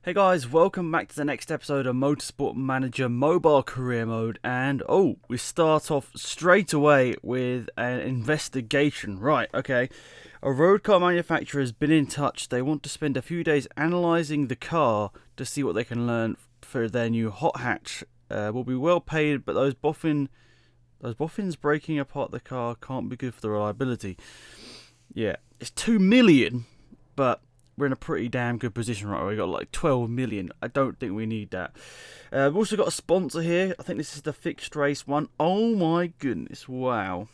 Hey guys, welcome back to the next episode of Motorsport Manager Mobile Career Mode, and we start off straight away with an investigation. Right, okay. A road car manufacturer has been in touch. They want to spend a few days analysing the car to see what they can learn for their new hot hatch. Will be well paid, but those boffins breaking apart the car can't be good for the reliability. Yeah, it's 2 million, but we're in a pretty damn good position right now. We've got like 12 million. I don't think we need that. We've also got a sponsor here. I think this is the fixed race one. Oh my goodness, wow.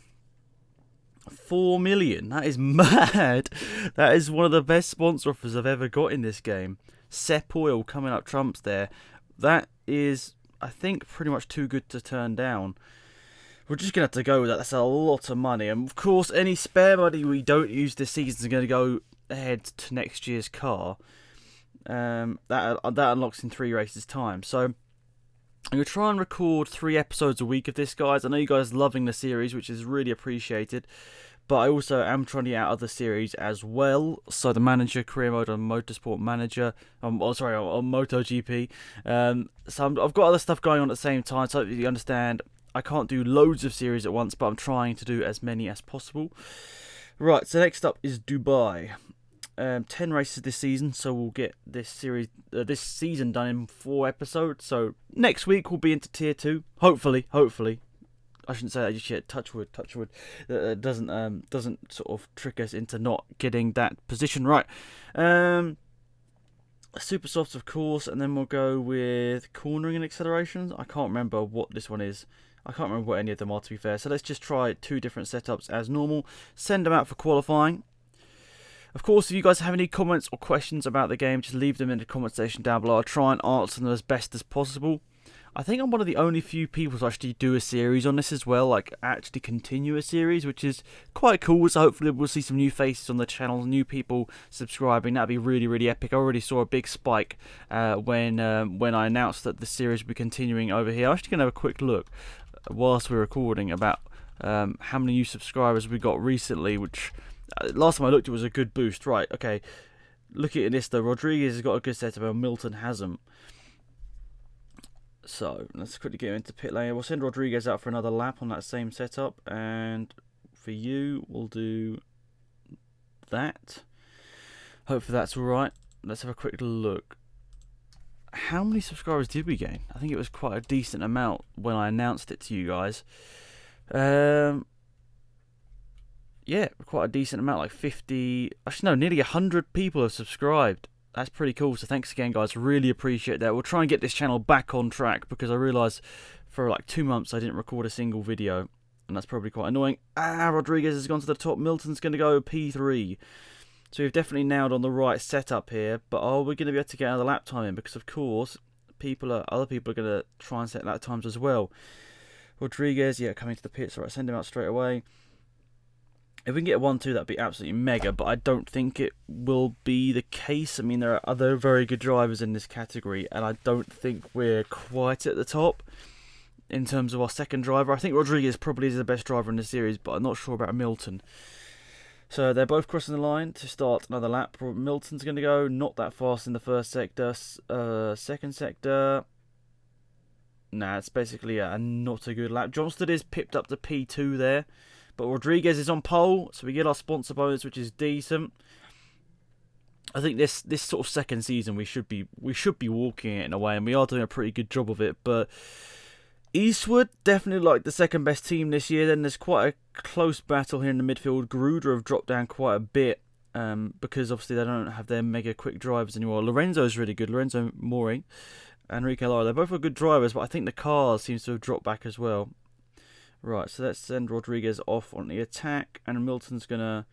4 million. That is mad. That is one of the best sponsor offers I've ever got in this game. Sep Oil coming up trumps there. That is, I think, pretty much too good to turn down. We're just going to have to go with that. That's a lot of money. And of course, any spare money we don't use this season is going to go ahead to next year's car. That unlocks in 3 races time. So I'm going to try and record 3 episodes a week of this, guys. I know you guys are loving the series, which is really appreciated. But I also am trying to get out other series as well. So the Manager Career Mode on Motorsport Manager. On MotoGP. So I've got other stuff going on at the same time. So you understand, I can't do loads of series at once, but I'm trying to do as many as possible. Right, so next up is Dubai. 10 races this season, so we'll get this season done in 4 episodes. So next week we'll be into Tier 2. Hopefully. I shouldn't say that just yet. Touch wood. That doesn't sort of trick us into not getting that position right. Super softs, of course, and then we'll go with cornering and accelerations. I can't remember what this one is. I can't remember what any of them are, to be fair. So let's just try 2 different setups as normal. Send them out for qualifying. Of course, if you guys have any comments or questions about the game, just leave them in the comment section down below. I'll try and answer them as best as possible. I think I'm one of the only few people to actually do a series on this as well, like actually continue a series, which is quite cool. So hopefully we'll see some new faces on the channel, new people subscribing. That'd be really, really epic. I already saw a big spike when I announced that the series would be continuing over here. I'm actually going to have a quick look whilst we're recording about how many new subscribers we got recently, which last time I looked it was a good boost. Right, okay, looking at this though, Rodriguez has got a good setup and Milton hasn't. So let's quickly get into pit lane. We'll send Rodriguez out for another lap on that same setup, and for you we'll do that. Hopefully that's alright. Let's have a quick look. How many subscribers did we gain? I think it was quite a decent amount when I announced it to you guys. Yeah, quite a decent amount, like 50, actually no, nearly 100 people have subscribed. That's pretty cool, so thanks again guys, really appreciate that. We'll try and get this channel back on track, because I realised for like 2 months I didn't record a single video, and that's probably quite annoying. Rodriguez has gone to the top, Milton's going to go P3. So we've definitely nailed on the right setup here, but are we going to be able to get another lap time in? Because of course, other people are going to try and set lap times as well. Rodriguez, yeah, coming to the pits, alright, send him out straight away. If we can get 1-2, that'd be absolutely mega, but I don't think it will be the case. I mean, there are other very good drivers in this category, and I don't think we're quite at the top in terms of our second driver. I think Rodriguez probably is the best driver in the series, but I'm not sure about Milton. So they're both crossing the line to start another lap. Milton's going to go not that fast in the first sector. Second sector, nah, it's basically not a good lap. Johnston is pipped up to P2 there. But Rodriguez is on pole, so we get our sponsor bonus, which is decent. I think this sort of second season we should be walking it in a way, and we are doing a pretty good job of it. But Eastwood definitely like the second best team this year. Then there's quite a close battle here in the midfield. Garuda have dropped down quite a bit because obviously they don't have their mega quick drivers anymore. Lorenzo's really good. Lorenzo Mori and Enrique Lara, they're both good drivers, but I think the car seems to have dropped back as well. Right, so let's send Rodriguez off on the attack, and Milton's going to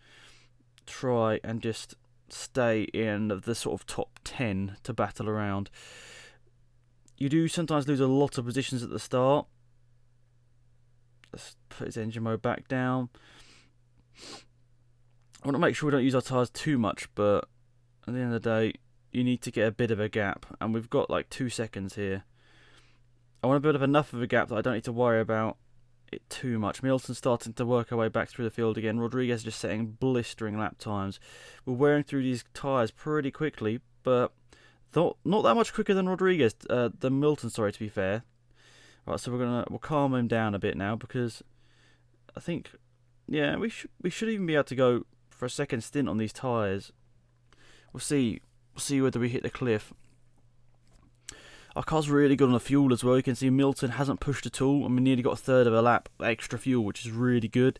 try and just stay in the sort of top 10 to battle around. You do sometimes lose a lot of positions at the start. Let's put his engine mode back down. I want to make sure we don't use our tyres too much, but at the end of the day, you need to get a bit of a gap, and we've got like 2 seconds here. I want to build up enough of a gap that I don't need to worry about it too much. Milton's starting to work our way back through the field again. Rodriguez just setting blistering lap times. We're wearing through these tyres pretty quickly, but Not that much quicker than Rodriguez, than Milton. Sorry, to be fair. Right, so we'll calm him down a bit now because I think, yeah, we should even be able to go for a second stint on these tyres. We'll see whether we hit the cliff. Our car's really good on the fuel as well. You can see Milton hasn't pushed at all, and we nearly got a third of a lap extra fuel, which is really good.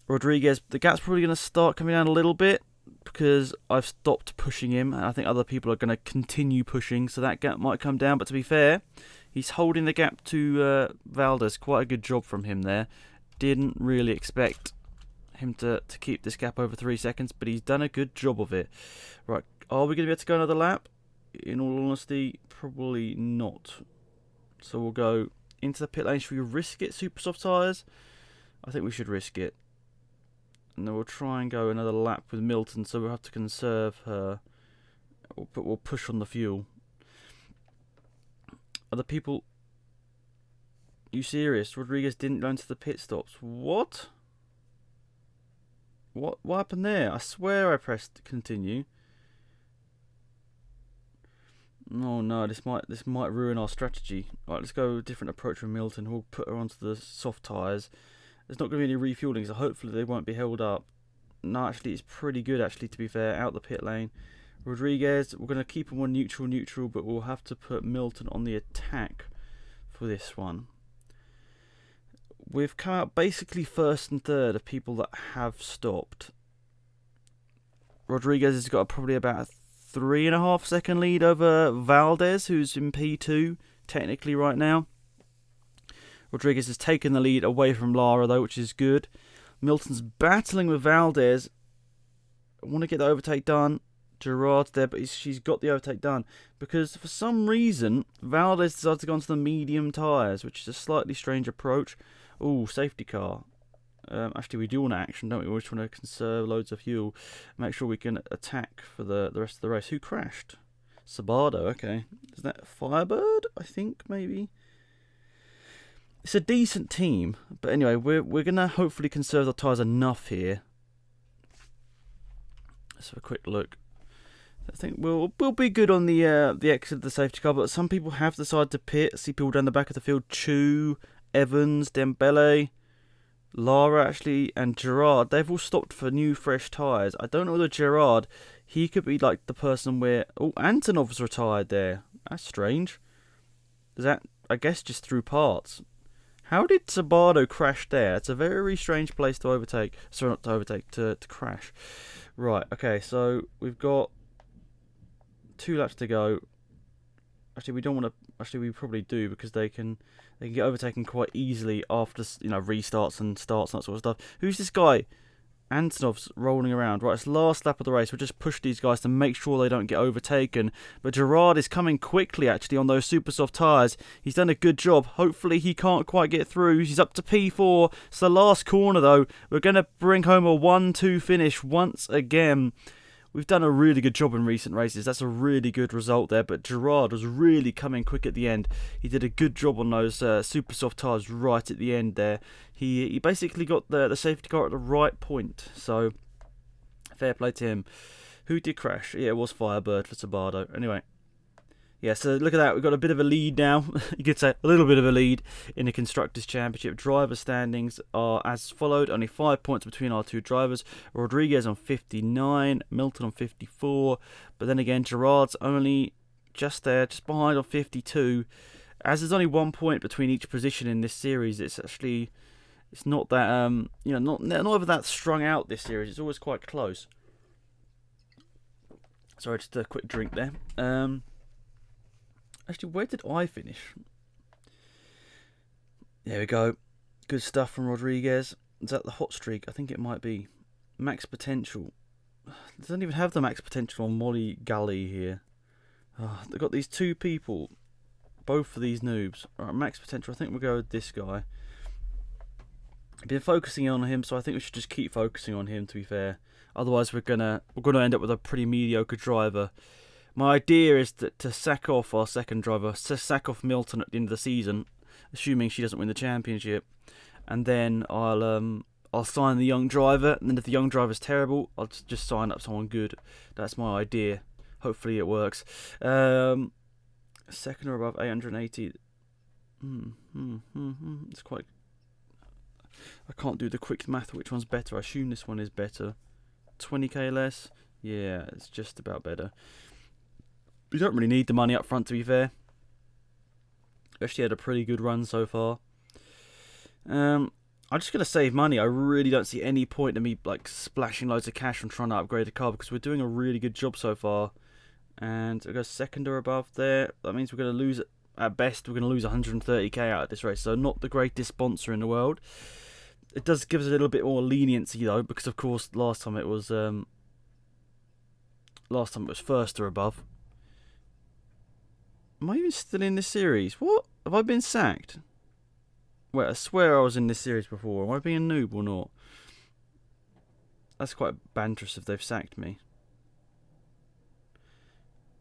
Rodriguez, the gap's probably going to start coming down a little bit because I've stopped pushing him, and I think other people are going to continue pushing, so that gap might come down. But to be fair, he's holding the gap to Valdez. Quite a good job from him there. Didn't really expect him to keep this gap over 3 seconds, but he's done a good job of it. Right, are we going to be able to go another lap? In all honesty, probably not. So we'll go into the pit lane. Should we risk it, super soft tyres? I think we should risk it. And then we'll try and go another lap with Milton, so we'll have to conserve her. But we'll push on the fuel. Are the people... You serious? Rodriguez didn't go into the pit stops. What? What happened there? I swear I pressed continue. Oh no, this might ruin our strategy. Right, let's go a different approach from Milton. We'll put her onto the soft tyres. There's not going to be any refueling, so hopefully they won't be held up. No, actually, it's pretty good, actually, to be fair, out the pit lane. Rodriguez, we're going to keep him on neutral, but we'll have to put Milton on the attack for this one. We've come out basically first and third of people that have stopped. Rodriguez has got probably about a 3.5 second lead over Valdez, who's in P2 technically right now. Rodriguez has taken the lead away from Lara though, which is good. Milton's battling with Valdez. I want to get the overtake done. Gerard's there, but she's got the overtake done because for some reason Valdez decided to go onto the medium tyres, which is a slightly strange approach. Oh, safety car. Actually, we do want action, don't we? We just want to conserve loads of fuel, make sure we can attack for the rest of the race. Who crashed? Sabardo, okay. Is that Firebird? I think, maybe. It's a decent team, but anyway, we're going to hopefully conserve the tyres enough here. Let's have a quick look. I think we'll be good on the exit of the safety car, but some people have decided to pit. See people down the back of the field. Chu, Evans, Dembele, Lara actually, and Gerard. They've all stopped for new fresh tyres. I don't know whether Gerard, he could be like the person where... Oh, Antonov's retired there. That's strange. Is that, I guess, just through parts? How did Sabardo crash there? It's a very strange place to overtake. Sorry, not to overtake, to crash. Right, okay, so we've got 2 laps to go. Actually, we don't want to... Actually, we probably do because they can get overtaken quite easily after, you know, restarts and starts and that sort of stuff. Who's this guy? Antonov's rolling around. Right, it's last lap of the race. We'll just push these guys to make sure they don't get overtaken. But Gerard is coming quickly, actually, on those super soft tyres. He's done a good job. Hopefully, he can't quite get through. He's up to P4. It's the last corner, though. We're going to bring home a 1-2 finish once again. We've done a really good job in recent races. That's a really good result there. But Gerard was really coming quick at the end. He did a good job on those super soft tyres right at the end there. He basically got the safety car at the right point. So, fair play to him. Who did crash? Yeah, it was Firebird for Sabardo. Anyway. Yeah, so look at that. We've got a bit of a lead now. You could say a little bit of a lead in the Constructors' Championship. Driver standings are as followed. Only 5 points between our 2 drivers. Rodriguez on 59, Milton on 54. But then again, Gerard's only just there, just behind on 52. As there's only 1 point between each position in this series, it's not that not ever that strung out this series. It's always quite close. Sorry, just a quick drink there. Actually, where did I finish? There we go. Good stuff from Rodriguez. Is that the hot streak? I think it might be. Max potential. They don't even have the max potential on Molly Gully here. Oh, they've got these 2 people. Both of these noobs. Alright, max potential. I think we'll go with this guy. I've been focusing on him, so I think we should just keep focusing on him, to be fair. Otherwise, we're gonna end up with a pretty mediocre driver. My idea is to sack off our second driver, sack off Milton at the end of the season, assuming she doesn't win the championship, and then I'll sign the young driver. And then if the young driver's terrible, I'll just sign up someone good. That's my idea. Hopefully it works. Second or above 880. It's quite... I can't do the quick math which one's better. I assume this one is better. 20k less? Yeah, it's just about better. You don't really need the money up front, to be fair. Actually had a pretty good run so far. I'm just going to save money. I really don't see any point in me like splashing loads of cash on trying to upgrade the car, because we're doing a really good job so far. And I go second or above there. That means we're going to lose, at best, we're going to lose 130k out of this race. So not the greatest sponsor in the world. It does give us a little bit more leniency though, because of course last time it was first or above. Am I even still in this series? What? Have I been sacked? Wait, I swear I was in this series before. Am I being a noob or not? That's quite banterous if they've sacked me.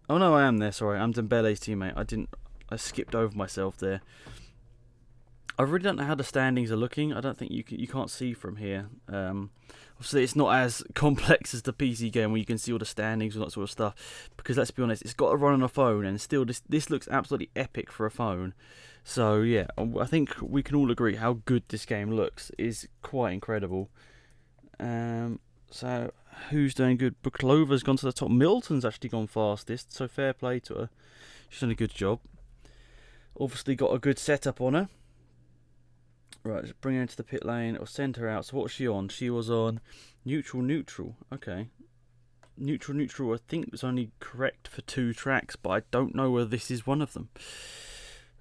Oh no, I am there, sorry. I'm Dembele's teammate. I skipped over myself there. I really don't know how the standings are looking. I don't think you can't see from here. Obviously, it's not as complex as the PC game where you can see all the standings and that sort of stuff. Because let's be honest, it's got to run on a phone, and still this looks absolutely epic for a phone. So yeah, I think we can all agree how good this game looks is quite incredible. So who's doing good? Buklova's gone to the top. Milton's actually gone fastest, so fair play to her. She's done a good job. Obviously got a good setup on her. Right, just bring her into the pit lane or send her out. So what was she on? She was on neutral. Okay. Neutral, I think was only correct for 2 tracks, but I don't know whether this is one of them.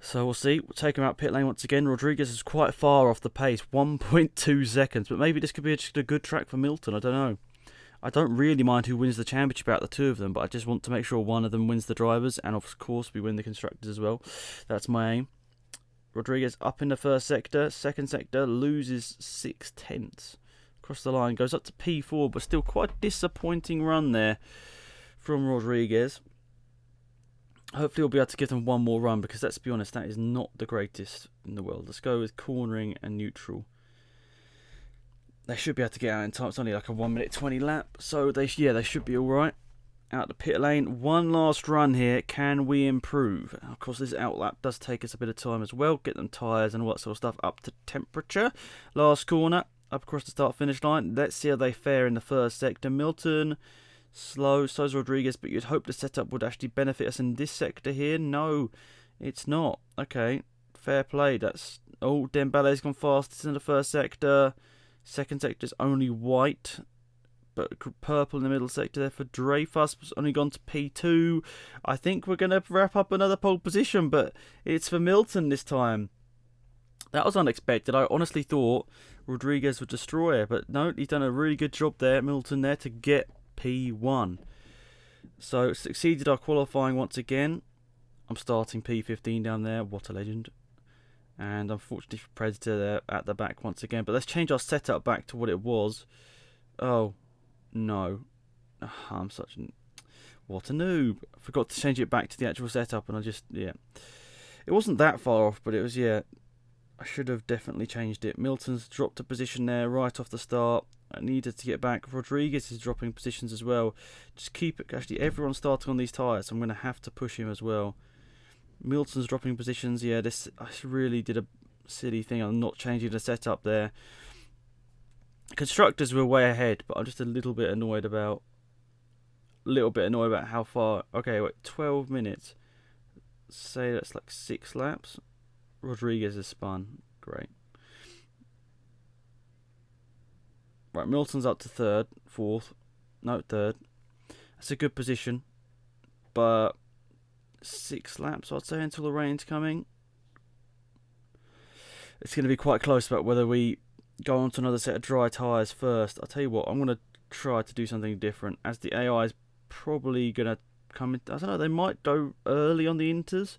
So we'll see. We'll take him out pit lane once again. Rodriguez is quite far off the pace, 1.2 seconds. But maybe this could be just a good track for Milton. I don't know. I don't really mind who wins the championship out of the two of them, but I just want to make sure one of them wins the drivers, and of course we win the constructors as well. That's my aim. Rodriguez up in the first sector. Second sector loses 0.6 across the line. Goes up to P4, but still quite a disappointing run there from Rodriguez. Hopefully we'll be able to give them one more run, because let's be honest, that is not the greatest in the world. Let's go with cornering and neutral. They should be able to get out in time. It's only like a 1 minute 20 lap, so they should be alright. Out the pit lane, one last run here. Can we improve? Of course, this outlap does take us a bit of time as well. Get them tyres and all that sort of stuff up to temperature. Last corner, up across the start-finish line. Let's see how they fare in the first sector. Milton, slow, so's Rodriguez, but you'd hope the setup would actually benefit us in this sector here. No, it's not. Okay, fair play. Dembele's gone fastest in the first sector. Second sector is only white, but purple in the middle sector there for Dreyfus. Has only gone to P2. I think we're going to wrap up another pole position, but it's for Milton this time. That was unexpected. I honestly thought Rodriguez would destroy it, but no, he's done a really good job there, Milton, there to get P1. So succeeded our qualifying once again. I'm starting P15 down there. What a legend. And unfortunately for Predator there at the back once again. But let's change our setup back to what it was. Oh, no. I'm such a... What a noob. I forgot to change it back to the actual setup, and It wasn't that far off, but it was, I should have definitely changed it. Milton's dropped a position there right off the start. I needed to get back. Rodriguez is dropping positions as well. Just keep it. Actually, everyone's starting on these tyres, so I'm going to have to push him as well. Milton's dropping positions. I really did a silly thing. I'm not changing the setup there. Constructors were way ahead, but I'm just a little bit annoyed about how far. Okay, wait, 12 minutes. Say that's like 6 laps. Rodriguez has spun. Great. Right, Milton's up to third. That's a good position, but 6 laps, I'd say, until the rain's coming. It's going to be quite close about whether we go on to another set of dry tyres first. I'll tell you what, I'm going to try to do something different, as the AI is probably going to come in. I don't know, they might go early on the inters.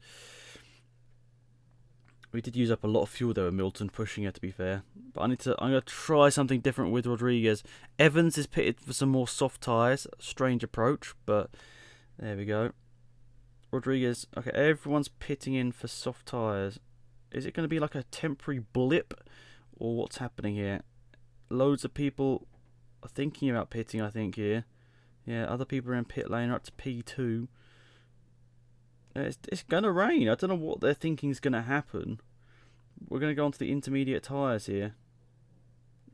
We did use up a lot of fuel there with Milton pushing it, to be fair. But I'm going to try something different with Rodriguez. Evans is pitted for some more soft tyres. Strange approach, but there we go. Rodriguez, okay, everyone's pitting in for soft tyres. Is it going to be like a temporary blip, or what's happening here? Loads of people are thinking about pitting, I think, here. Yeah, other people are in pit lane are up to P2. It's going to rain. I don't know what they're thinking is going to happen. We're going to go on to the intermediate tyres here.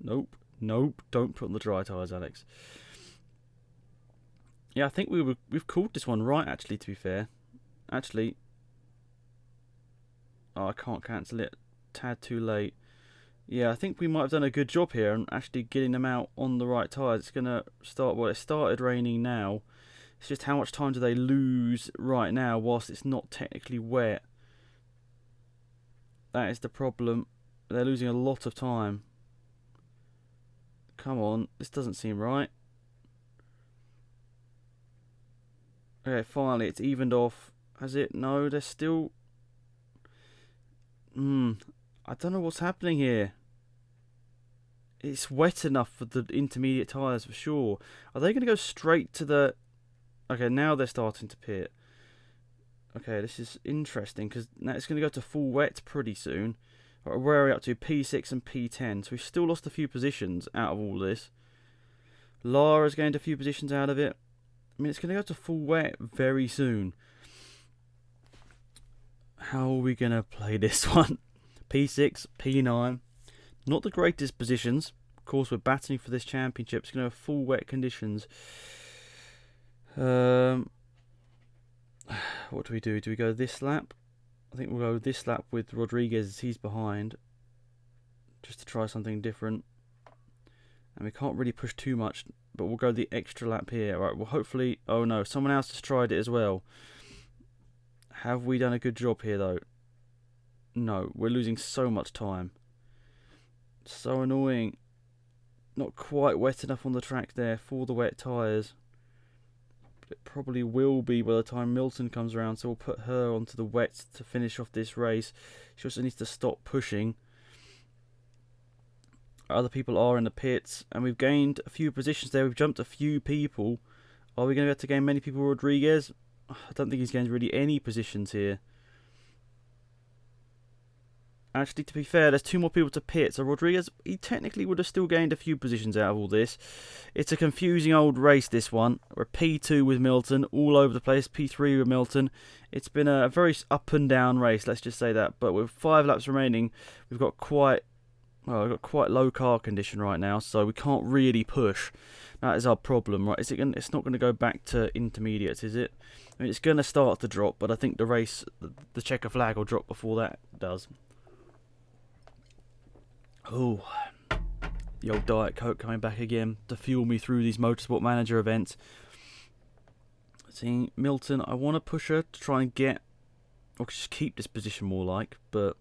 Nope. Nope. Don't put on the dry tyres, Alex. Yeah, I think we've called this one right, actually, to be fair. Actually. Oh, I can't cancel it. Tad too late. Yeah, I think we might have done a good job here and actually getting them out on the right tyres. It's going to start... Well, it started raining now. It's just how much time do they lose right now whilst it's not technically wet. That is the problem. They're losing a lot of time. Come on, this doesn't seem right. Okay, finally, it's evened off. Has it? No, they're still... I don't know what's happening here. It's wet enough for the intermediate tyres for sure. Are they going to go straight to the... Okay, now they're starting to pit. Okay, this is interesting because now it's going to go to full wet pretty soon. Right, where are we up to? P6 and P10. So we've still lost a few positions out of all this. Lara's gained a few positions out of it. I mean, it's going to go to full wet very soon. How are we going to play this one? P6, P9. Not the greatest positions. Of course, we're battling for this championship. It's going to have full wet conditions. What do we do? Do we go this lap? I think we'll go this lap with Rodriguez as he's behind. Just to try something different. And we can't really push too much, but we'll go the extra lap here. Right, well hopefully... Oh no, someone else has tried it as well. Have we done a good job here though? No, we're losing so much time. So annoying. Not quite wet enough on the track there for the wet tyres. But it probably will be by the time Milton comes around, so we'll put her onto the wet to finish off this race. She also needs to stop pushing. Other people are in the pits, and we've gained a few positions there. We've jumped a few people. Are we going to be able to gain many people? Rodriguez? I don't think he's gained really any positions here. Actually, to be fair, there's 2 more people to pit, so Rodriguez, he technically would have still gained a few positions out of all this. It's a confusing old race, this one. We're P2 with Milton, all over the place, P3 with Milton. It's been a very up and down race, let's just say that. But with 5 laps remaining, we've got quite low car condition right now, so we can't really push. That is our problem, right? It's not going to go back to intermediates, is it? I mean, it's going to start to drop, but I think the race, the checker flag will drop before that does. Oh, the old Diet Coke coming back again to fuel me through these Motorsport Manager events. See, Milton, I want to push her to try and get, or just keep this position more like, but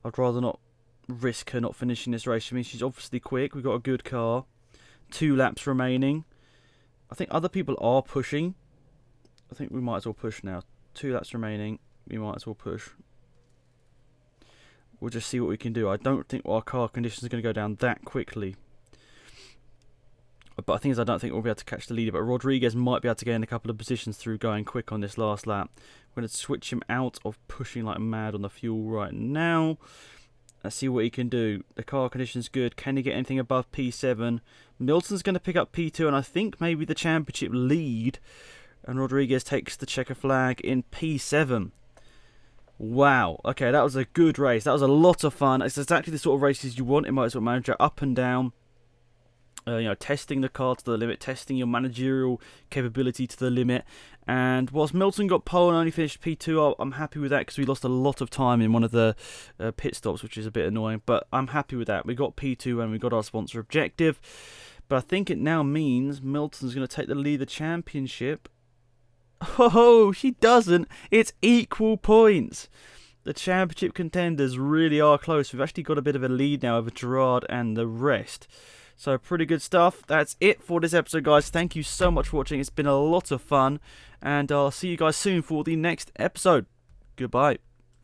I'd rather not risk her not finishing this race. I mean, she's obviously quick. We've got a good car. 2 laps remaining. I think other people are pushing. I think we might as well push now. 2 laps remaining. We might as well push. We'll just see what we can do. I don't think our car conditions are going to go down that quickly. But the thing is, I don't think we'll be able to catch the leader. But Rodriguez might be able to gain a couple of positions through going quick on this last lap. We're going to switch him out of pushing like mad on the fuel right now. Let's see what he can do. The car condition's good. Can he get anything above P7? Milton's going to pick up P2, and I think maybe the championship lead. And Rodriguez takes the checker flag in P7. Wow. Okay, that was a good race. That was a lot of fun. It's exactly the sort of races you want in Motorsport Manager. Up and down. Testing the car to the limit. Testing your managerial capability to the limit. And whilst Milton got pole and only finished P2, I'm happy with that because we lost a lot of time in one of the pit stops, which is a bit annoying. But I'm happy with that. We got P2 and we got our sponsor objective. But I think it now means Milton's going to take the lead of the championship. Oh, she doesn't. It's equal points. The championship contenders really are close. We've actually got a bit of a lead now over Gerard and the rest. So pretty good stuff. That's it for this episode, guys. Thank you so much for watching. It's been a lot of fun. And I'll see you guys soon for the next episode. Goodbye.